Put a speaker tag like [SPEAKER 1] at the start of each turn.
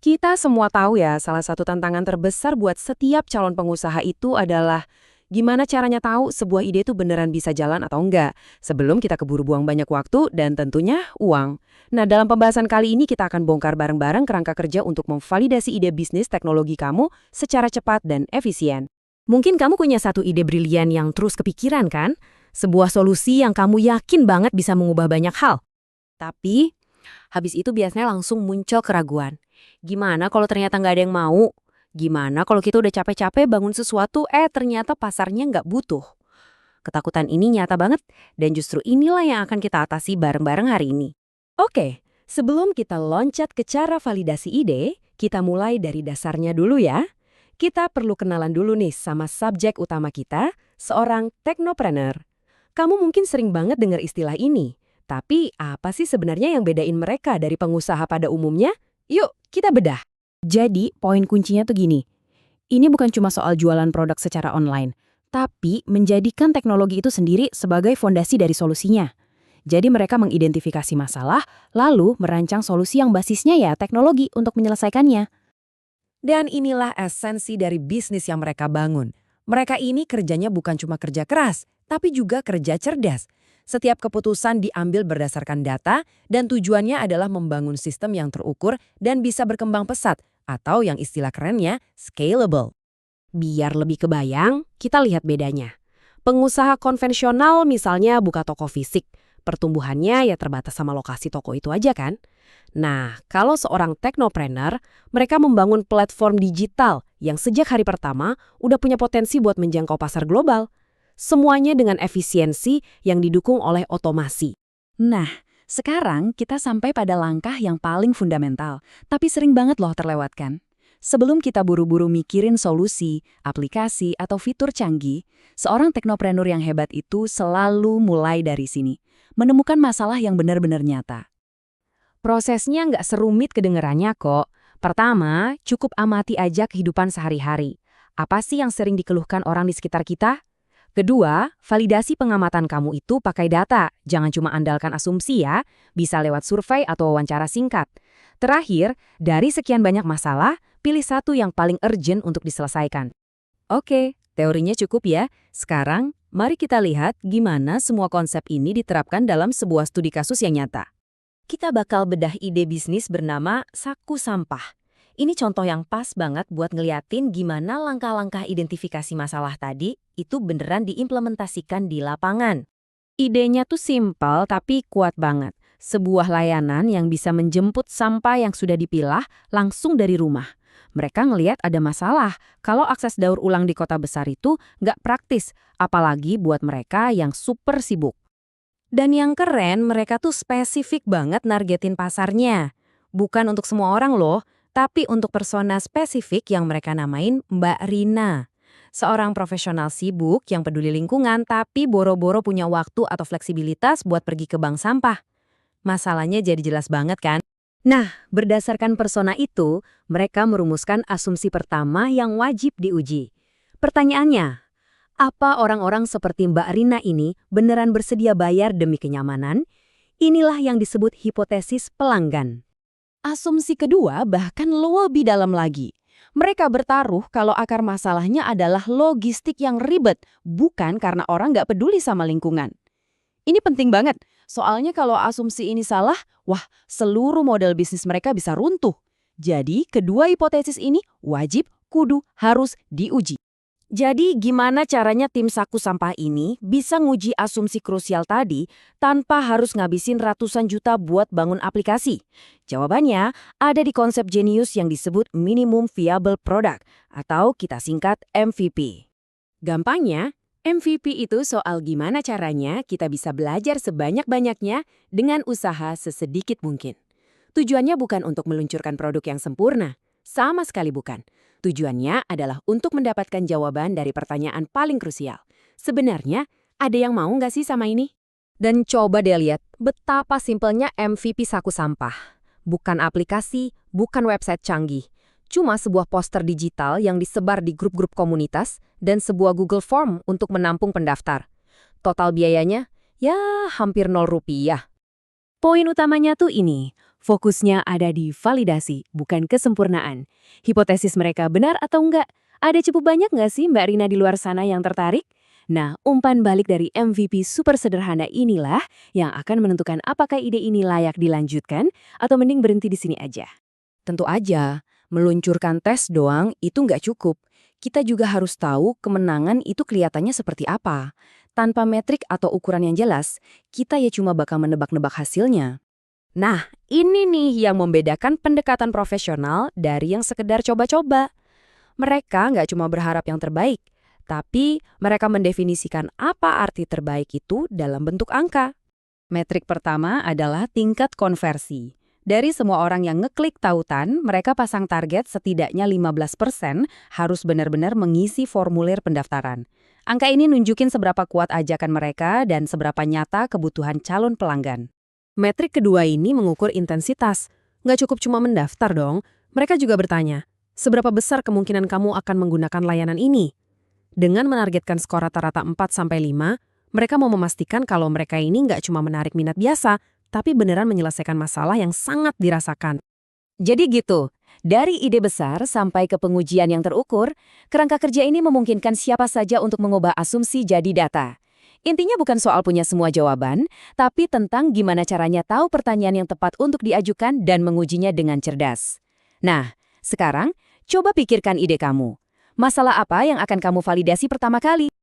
[SPEAKER 1] Kita semua tahu ya, salah satu tantangan terbesar buat setiap calon pengusaha itu adalah gimana caranya tahu sebuah ide itu beneran bisa jalan atau enggak, sebelum kita keburu buang banyak waktu dan tentunya uang. Nah, dalam pembahasan kali ini kita akan bongkar bareng-bareng kerangka kerja untuk memvalidasi ide bisnis teknologi kamu secara cepat dan efisien. Mungkin kamu punya satu ide brilian yang terus kepikiran kan? Sebuah solusi yang kamu yakin banget bisa mengubah banyak hal. Tapi, habis itu biasanya langsung muncul keraguan. Gimana kalau ternyata nggak ada yang mau? Gimana kalau kita udah capek-capek bangun sesuatu, ternyata pasarnya nggak butuh? Ketakutan ini nyata banget, dan justru inilah yang akan kita atasi bareng-bareng hari ini. Oke, sebelum kita loncat ke cara validasi ide, kita mulai dari dasarnya dulu ya. Kita perlu kenalan dulu nih sama subjek utama kita, seorang technopreneur. Kamu mungkin sering banget dengar istilah ini. Tapi apa sih sebenarnya yang bedain mereka dari pengusaha pada umumnya? Yuk, kita bedah. Jadi, poin kuncinya tuh gini. Ini bukan cuma soal jualan produk secara online, tapi menjadikan teknologi itu sendiri sebagai fondasi dari solusinya. Jadi mereka mengidentifikasi masalah, lalu merancang solusi yang basisnya ya teknologi untuk menyelesaikannya. Dan inilah esensi dari bisnis yang mereka bangun. Mereka ini kerjanya bukan cuma kerja keras, tapi juga kerja cerdas. Setiap keputusan diambil berdasarkan data dan tujuannya adalah membangun sistem yang terukur dan bisa berkembang pesat, atau yang istilah kerennya scalable. Biar lebih kebayang, kita lihat bedanya. Pengusaha konvensional misalnya buka toko fisik, pertumbuhannya ya terbatas sama lokasi toko itu aja kan? Nah, kalau seorang technopreneur, mereka membangun platform digital yang sejak hari pertama udah punya potensi buat menjangkau pasar global. Semuanya dengan efisiensi yang didukung oleh otomasi. Nah, sekarang kita sampai pada langkah yang paling fundamental, tapi sering banget loh terlewatkan. Sebelum kita buru-buru mikirin solusi, aplikasi, atau fitur canggih, seorang teknopreneur yang hebat itu selalu mulai dari sini. Menemukan masalah yang benar-benar nyata. Prosesnya nggak serumit kedengerannya kok. Pertama, cukup amati aja kehidupan sehari-hari. Apa sih yang sering dikeluhkan orang di sekitar kita? Kedua, validasi pengamatan kamu itu pakai data. Jangan cuma andalkan asumsi ya, bisa lewat survei atau wawancara singkat. Terakhir, dari sekian banyak masalah, pilih satu yang paling urgent untuk diselesaikan. Oke, teorinya cukup ya. Sekarang, mari kita lihat gimana semua konsep ini diterapkan dalam sebuah studi kasus yang nyata. Kita bakal bedah ide bisnis bernama Saku Sampah. Ini contoh yang pas banget buat ngeliatin gimana langkah-langkah identifikasi masalah tadi itu beneran diimplementasikan di lapangan. Idenya tuh simpel tapi kuat banget. Sebuah layanan yang bisa menjemput sampah yang sudah dipilah langsung dari rumah. Mereka ngeliat ada masalah kalau akses daur ulang di kota besar itu nggak praktis, apalagi buat mereka yang super sibuk. Dan yang keren, mereka tuh spesifik banget nargetin pasarnya. Bukan untuk semua orang loh, tapi untuk persona spesifik yang mereka namain Mbak Rina. Seorang profesional sibuk yang peduli lingkungan tapi boro-boro punya waktu atau fleksibilitas buat pergi ke bank sampah. Masalahnya jadi jelas banget kan? Nah, berdasarkan persona itu, mereka merumuskan asumsi pertama yang wajib diuji. Pertanyaannya, apa orang-orang seperti Mbak Rina ini beneran bersedia bayar demi kenyamanan? Inilah yang disebut hipotesis pelanggan. Asumsi kedua bahkan lebih dalam lagi. Mereka bertaruh kalau akar masalahnya adalah logistik yang ribet, bukan karena orang nggak peduli sama lingkungan. Ini penting banget, soalnya kalau asumsi ini salah, wah, seluruh model bisnis mereka bisa runtuh. Jadi, kedua hipotesis ini wajib, kudu, harus diuji. Jadi, gimana caranya tim Saku Sampah ini bisa nguji asumsi krusial tadi tanpa harus ngabisin ratusan juta buat bangun aplikasi? Jawabannya ada di konsep jenius yang disebut Minimum Viable Product atau kita singkat MVP. Gampangnya, MVP itu soal gimana caranya kita bisa belajar sebanyak-banyaknya dengan usaha sesedikit mungkin. Tujuannya bukan untuk meluncurkan produk yang sempurna, sama sekali bukan. Tujuannya adalah untuk mendapatkan jawaban dari pertanyaan paling krusial. Sebenarnya, ada yang mau nggak sih sama ini? Dan coba deh lihat betapa simpelnya MVP Saku Sampah. Bukan aplikasi, bukan website canggih. Cuma sebuah poster digital yang disebar di grup-grup komunitas dan sebuah Google Form untuk menampung pendaftar. Total biayanya, ya hampir 0 rupiah. Poin utamanya tuh ini,
[SPEAKER 2] Fokusnya ada di validasi, bukan kesempurnaan. Hipotesis mereka benar atau enggak? Ada cukup banyak nggak sih Mbak Rina di luar sana yang tertarik? Nah, umpan balik dari MVP super sederhana inilah yang akan menentukan apakah ide ini layak dilanjutkan atau mending berhenti di sini aja.
[SPEAKER 1] Tentu aja, meluncurkan tes doang itu nggak cukup. Kita juga harus tahu kemenangan itu kelihatannya seperti apa. Tanpa metrik atau ukuran yang jelas, kita ya cuma bakal menebak-nebak hasilnya. Nah, ini nih yang membedakan pendekatan profesional dari yang sekedar coba-coba. Mereka nggak cuma berharap yang terbaik, tapi mereka mendefinisikan apa arti terbaik itu dalam bentuk angka. Metrik pertama adalah tingkat konversi. Dari semua orang yang ngeklik tautan, mereka pasang target setidaknya 15% harus benar-benar mengisi formulir pendaftaran. Angka ini nunjukin seberapa kuat ajakan mereka dan seberapa nyata kebutuhan calon pelanggan. Metrik kedua ini mengukur intensitas. Nggak cukup cuma mendaftar dong, mereka juga bertanya, seberapa besar kemungkinan kamu akan menggunakan layanan ini? Dengan menargetkan skor rata-rata 4-5, mereka mau memastikan kalau mereka ini nggak cuma menarik minat biasa, tapi beneran menyelesaikan masalah yang sangat dirasakan. Jadi gitu, dari ide besar sampai ke pengujian yang terukur, kerangka kerja ini memungkinkan siapa saja untuk mengubah asumsi jadi data. Intinya bukan soal punya semua jawaban, tapi tentang gimana caranya tahu pertanyaan yang tepat untuk diajukan dan mengujinya dengan cerdas. Nah, sekarang coba pikirkan ide kamu. Masalah apa yang akan kamu validasi pertama kali?